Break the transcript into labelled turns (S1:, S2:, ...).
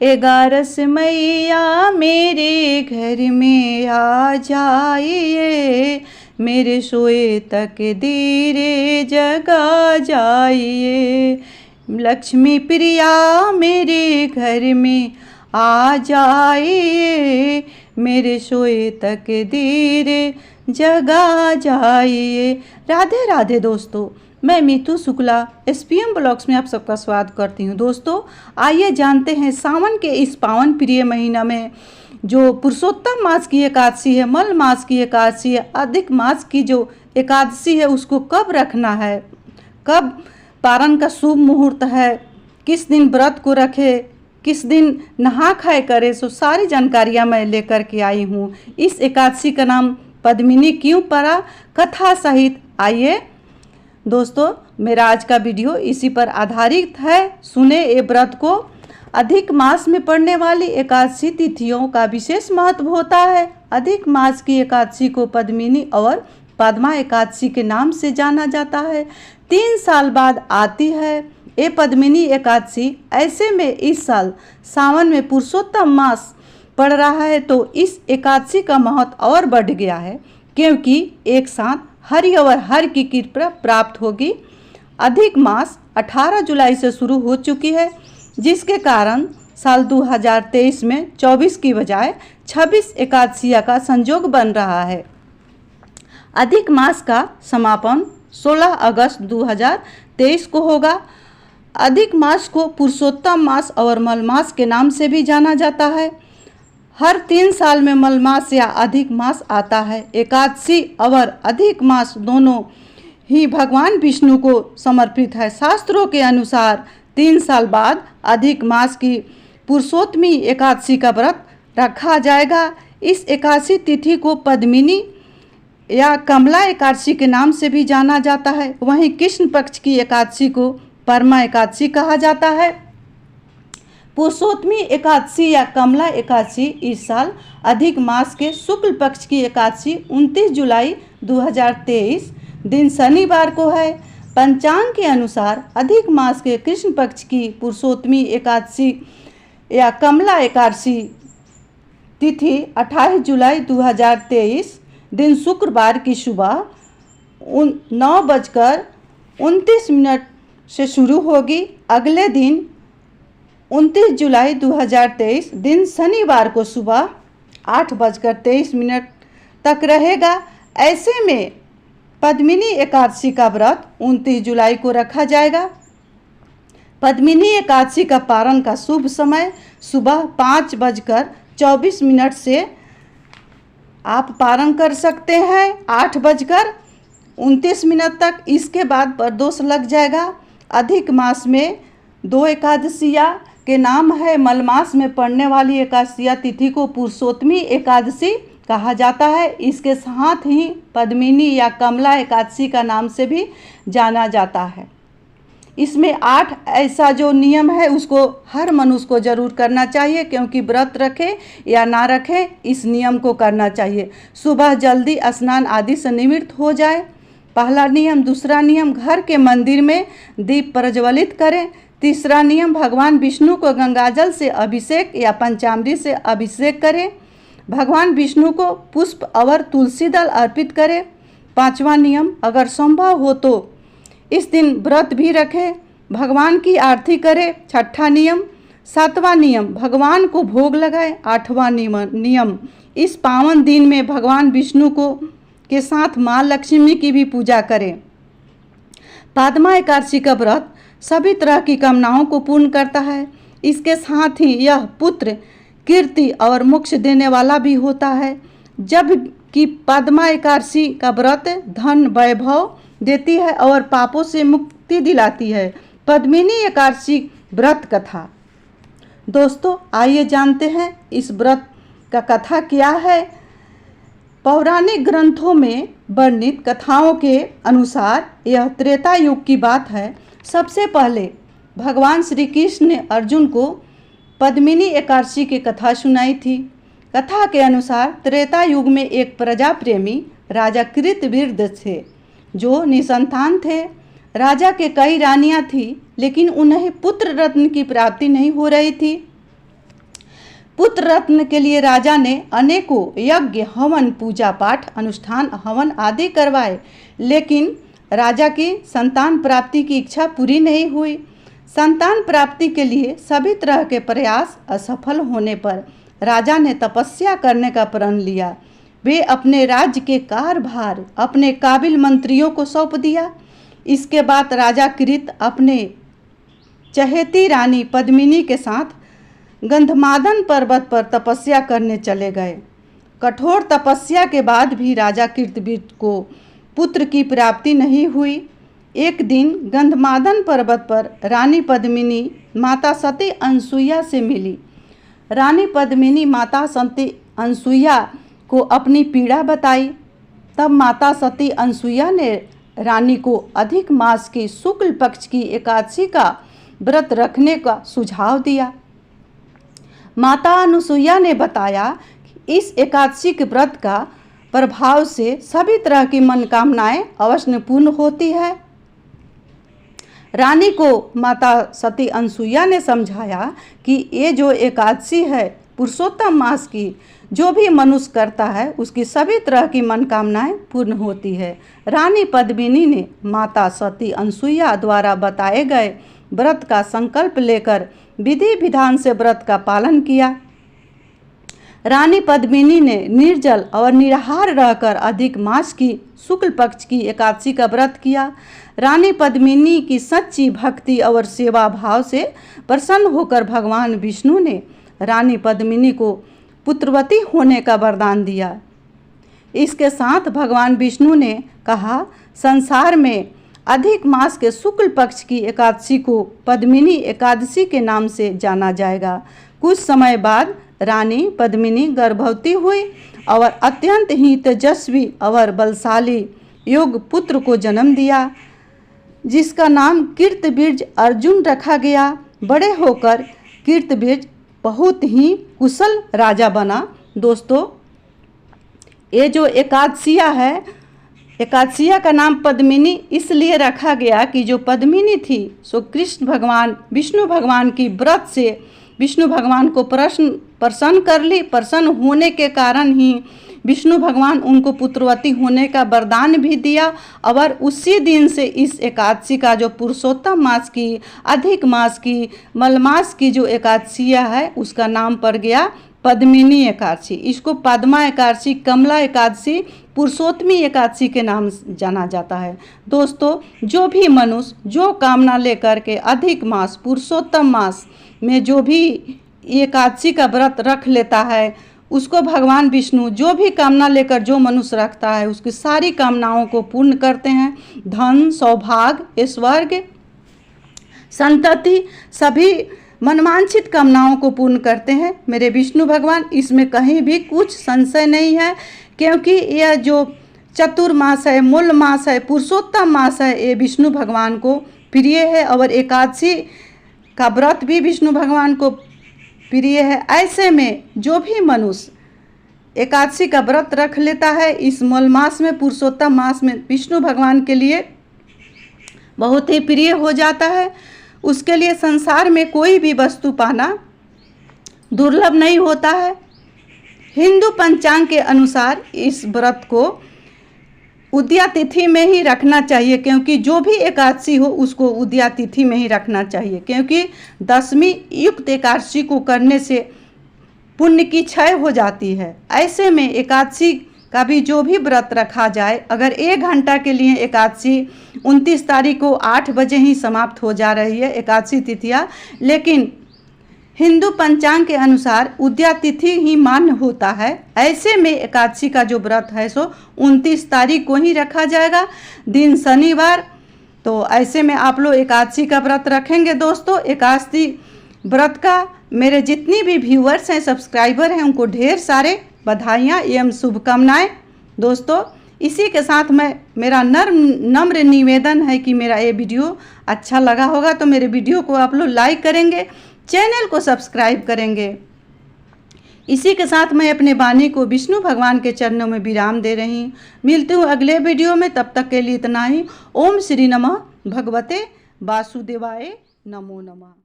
S1: ग्यारस मैया मेरे घर में आ जाइए, मेरे सोए तक दीरे जगा जाइए। लक्ष्मी प्रिया मेरे घर में आ जाइए, मेरे सोए तक दीरे जगा जाइए। राधे राधे दोस्तों, मैं मीतू शुक्ला SPM ब्लॉग्स में आप सबका स्वागत करती हूँ। दोस्तों आइए जानते हैं सावन के इस पावन प्रिय महीना में जो पुरुषोत्तम मास की एकादशी है, मल मास की एकादशी है, अधिक मास की जो एकादशी है उसको कब रखना है, कब पारण का शुभ मुहूर्त है, किस दिन व्रत को रखे, किस दिन नहा खाए करे, सो सारी जानकारियाँ मैं लेकर के आई हूँ। इस एकादशी का नाम पद्मिनी क्यों पड़ा, कथा सहित। आइए दोस्तों, मेरा आज का वीडियो इसी पर आधारित है। सुने ये व्रत को। अधिक मास में पड़ने वाली एकादशी तिथियों का विशेष महत्व होता है। अधिक मास की एकादशी को पद्मिनी और पद्मा एकादशी के नाम से जाना जाता है। 3 साल बाद आती है ये पद्मिनी एकादशी। ऐसे में इस साल सावन में पुरुषोत्तम मास पड़ रहा है तो इस एकादशी का महत्व और बढ़ गया है, क्योंकि एक साथ हरि और हर की कृपा प्राप्त होगी। अधिक मास 18 जुलाई से शुरू हो चुकी है, जिसके कारण साल 2023 में 24 की बजाय 26 एकादशियाँ का संयोग बन रहा है। अधिक मास का समापन 16 अगस्त 2023 को होगा। अधिक मास को पुरुषोत्तम मास और मल मास के नाम से भी जाना जाता है। हर 3 साल में मल मास या अधिक मास आता है। एकादशी और अधिक मास दोनों ही भगवान विष्णु को समर्पित है। शास्त्रों के अनुसार 3 साल बाद अधिक मास की पुरुषोत्तमी एकादशी का व्रत रखा जाएगा। इस एकादशी तिथि को पद्मिनी या कमला एकादशी के नाम से भी जाना जाता है। वहीं कृष्ण पक्ष की एकादशी को परमा एकादशी कहा जाता है। पुरुषोत्तमी एकादशी या कमला एकादशी इस साल अधिक मास के शुक्ल पक्ष की एकादशी 29 जुलाई 2023 दिन शनिवार को है। पंचांग के अनुसार अधिक मास के कृष्ण पक्ष की पुरुषोत्तमी एकादशी या कमला एकादशी तिथि 28 जुलाई 2023 दिन शुक्रवार की सुबह 9:29 से शुरू होगी। अगले दिन 29 जुलाई 2023 दिन शनिवार को सुबह 8:23 तक रहेगा। ऐसे में पद्मिनी एकादशी का व्रत 29 जुलाई को रखा जाएगा। पद्मिनी एकादशी का पारण का शुभ समय सुबह 5:24 से आप पारण कर सकते हैं 8:29 तक। इसके बाद प्रदोष लग जाएगा। अधिक मास में 2 एकादशियाँ के नाम है। मलमास में पड़ने वाली एकादशिया तिथि को पुरुषोत्तमी एकादशी कहा जाता है। इसके साथ ही पद्मिनी या कमला एकादशी का नाम से भी जाना जाता है। इसमें 8 ऐसा जो नियम है उसको हर मनुष्य को जरूर करना चाहिए, क्योंकि व्रत रखे या ना रखे इस नियम को करना चाहिए। सुबह जल्दी स्नान आदि से निवृत्त हो जाए, पहला नियम। दूसरा नियम, घर के मंदिर में दीप प्रज्वलित करें। तीसरा नियम, भगवान विष्णु को गंगाजल से अभिषेक या पंचामृत से अभिषेक करें। भगवान विष्णु को पुष्प और तुलसी दल अर्पित करें। 5वां नियम, अगर संभव हो तो इस दिन व्रत भी रखें, भगवान की आरती करें। 6ठा नियम, 7वां नियम, भगवान को भोग लगाए। 8वां नियम, इस पावन दिन में भगवान विष्णु को के साथ माँ लक्ष्मी की भी पूजा करें। पद्मा एकादशी का व्रत सभी तरह की कामनाओं को पूर्ण करता है। इसके साथ ही यह पुत्र, कीर्ति और मोक्ष देने वाला भी होता है। जब कि पद्मा एकादशी का व्रत धन वैभव देती है और पापों से मुक्ति दिलाती है। पद्मिनी एकादशी व्रत कथा। दोस्तों आइए जानते हैं इस व्रत का कथा क्या है। पौराणिक ग्रंथों में वर्णित कथाओं के अनुसार यह त्रेता युग की बात है। सबसे पहले भगवान श्री कृष्ण ने अर्जुन को पद्मिनी एकादशी की कथा सुनाई थी। कथा के अनुसार त्रेता युग में एक प्रजा प्रेमी राजा कृतविर्द थे जो निसंतान थे। राजा के कई रानियां थीं, लेकिन उन्हें पुत्र रत्न की प्राप्ति नहीं हो रही थी। पुत्र रत्न के लिए राजा ने अनेकों यज्ञ, हवन, पूजा पाठ, अनुष्ठान, हवन आदि करवाए, लेकिन राजा की संतान प्राप्ति की इच्छा पूरी नहीं हुई। संतान प्राप्ति के लिए सभी तरह के प्रयास असफल होने पर राजा ने तपस्या करने का प्रण लिया। वे अपने राज्य के कार्यभार अपने काबिल मंत्रियों को सौंप दिया। इसके बाद राजा कृत अपने चहेती रानी पद्मिनी के साथ गंधमादन पर्वत पर तपस्या करने चले गए। कठोर तपस्या के बाद भी राजा कृतवीर को पुत्र की प्राप्ति नहीं हुई। एक दिन गंधमादन पर्वत पर रानी पद्मिनी माता सती अनसुईया से मिली। रानी पद्मिनी माता सती अनसुईया को अपनी पीड़ा बताई। तब माता सती अनसुईया ने रानी को अधिक मास की शुक्ल पक्ष की एकादशी का व्रत रखने का सुझाव दिया। माता अनसुईया ने बताया कि इस एकादशी के व्रत का प्रभाव से सभी तरह की मनोकामनाएं अवश्य पूर्ण होती है। रानी को माता सती अनसुईया ने समझाया कि ये जो एकादशी है पुरुषोत्तम मास की, जो भी मनुष्य करता है उसकी सभी तरह की मनोकामनाएं पूर्ण होती है। रानी पद्मिनी ने माता सती अनसुईया द्वारा बताए गए व्रत का संकल्प लेकर विधि विधान से व्रत का पालन किया। रानी पद्मिनी ने निर्जल और निराहार रहकर अधिक मास की शुक्ल पक्ष की एकादशी का व्रत किया। रानी पद्मिनी की सच्ची भक्ति और सेवा भाव से प्रसन्न होकर भगवान विष्णु ने रानी पद्मिनी को पुत्रवती होने का वरदान दिया। इसके साथ भगवान विष्णु ने कहा, संसार में अधिक मास के शुक्ल पक्ष की एकादशी को पद्मिनी एकादशी के नाम से जाना जाएगा। कुछ समय बाद रानी पद्मिनी गर्भवती हुई और अत्यंत ही तेजस्वी और बलशाली योग पुत्र को जन्म दिया, जिसका नाम कीर्तवीर्य अर्जुन रखा गया। बड़े होकर कीर्तवीर्य बहुत ही कुशल राजा बना। दोस्तों, ये जो एकादशिया है, एकादशिया का नाम पद्मिनी इसलिए रखा गया कि जो पद्मिनी थी सो कृष्ण भगवान विष्णु भगवान की व्रत से विष्णु भगवान को प्रसन्न कर ली। प्रसन्न होने के कारण ही विष्णु भगवान उनको पुत्रवती होने का वरदान भी दिया और उसी दिन से इस एकादशी का जो पुरुषोत्तम मास की, अधिक मास की, मलमास की जो एकादशिया है उसका नाम पड़ गया पद्मिनी एकादशी। इसको पद्मा एकादशी, कमला एकादशी, पुरुषोत्तमी एकादशी के नाम जाना जाता है। दोस्तों, जो भी मनुष्य जो कामना लेकर के अधिक मास, पुरुषोत्तम मास में जो भी एकादशी का व्रत रख लेता है, उसको भगवान विष्णु जो भी कामना लेकर जो मनुष्य रखता है उसकी सारी कामनाओं को पूर्ण करते हैं। धन, सौभाग्य, ऐश्वर्य, संतति, सभी मनवांछित कामनाओं को पूर्ण करते हैं मेरे विष्णु भगवान। इसमें कहीं भी कुछ संशय नहीं है, क्योंकि यह जो चतुर्मास है, मूल मास है, पुरुषोत्तम मास है, ये विष्णु भगवान को प्रिय है और एकादशी का व्रत भी विष्णु भगवान को प्रिय है। ऐसे में जो भी मनुष्य एकादशी का व्रत रख लेता है इस मूल मास में, पुरुषोत्तम मास में, विष्णु भगवान के लिए बहुत ही प्रिय हो जाता है। उसके लिए संसार में कोई भी वस्तु पाना दुर्लभ नहीं होता है। हिंदू पंचांग के अनुसार इस व्रत को उदया तिथि में ही रखना चाहिए, क्योंकि जो भी एकादशी हो उसको उदया तिथि में ही रखना चाहिए, क्योंकि दशमी युक्त एकादशी को करने से पुण्य की क्षय हो जाती है। ऐसे में एकादशी का भी जो भी व्रत रखा जाए, अगर 1 घंटा के लिए एकादशी 29 तारीख को 8 बजे ही समाप्त हो जा रही है एकादशी तिथियाँ, लेकिन हिंदू पंचांग के अनुसार उदया तिथि ही मान्य होता है। ऐसे में एकादशी का जो व्रत है सो 29 तारीख को ही रखा जाएगा, दिन शनिवार। तो ऐसे में आप लोग एकादशी का व्रत रखेंगे। दोस्तों, एकादशी व्रत का मेरे जितनी भी व्यूअर्स हैं, सब्सक्राइबर हैं, उनको ढेर सारे बधाइयाँ एवं शुभकामनाएं। दोस्तों, इसी के साथ मेरा नम्र निवेदन है कि मेरा ये वीडियो अच्छा लगा होगा तो मेरे वीडियो को आप लोग लाइक करेंगे, चैनल को सब्सक्राइब करेंगे। इसी के साथ मैं अपने वाणी को विष्णु भगवान के चरणों में विराम दे रही हूँ। मिलती हूँ अगले वीडियो में, तब तक के लिए इतना ही। ओम श्री नमः भगवते वासुदेवाय नमो नमः।